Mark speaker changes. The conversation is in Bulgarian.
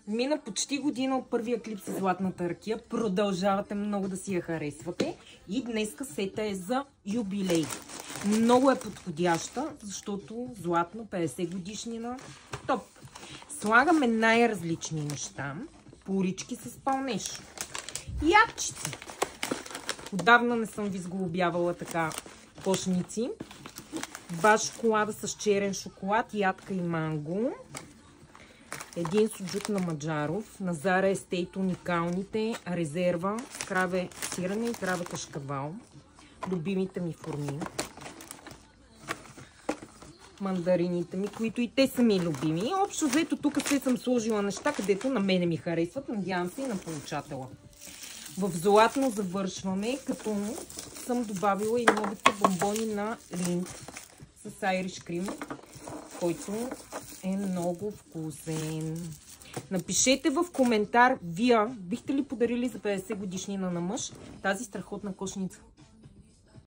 Speaker 1: Мина почти година от първия клип с златната ракия. Продължавате много да си я харесвате. И днеска сета е за юбилей. Много е подходяща, защото златно 50 годишнина. Топ! Слагаме най-различни неща. Порички с пълнеж. Ядчици. Отдавна не съм ви сглобявала така кошници. 2 шоколада с черен шоколад, ядка и манго. Един суджук на Маджаров. На Зара Естейт уникалните. Резерва, краве сирене и краве кашкавал. Любимите ми форми. Мандарините ми, които и те са ми любими. Общо взето тук се съм сложила неща, където на мене ми харесват. Надявам се и на получателя. В златно завършваме, като съм добавила и новите бомбони на Линд с Irish Cream, който е много вкусен. Напишете в коментар, вие бихте ли подарили за 50 годишнина на мъж тази страхотна кошница?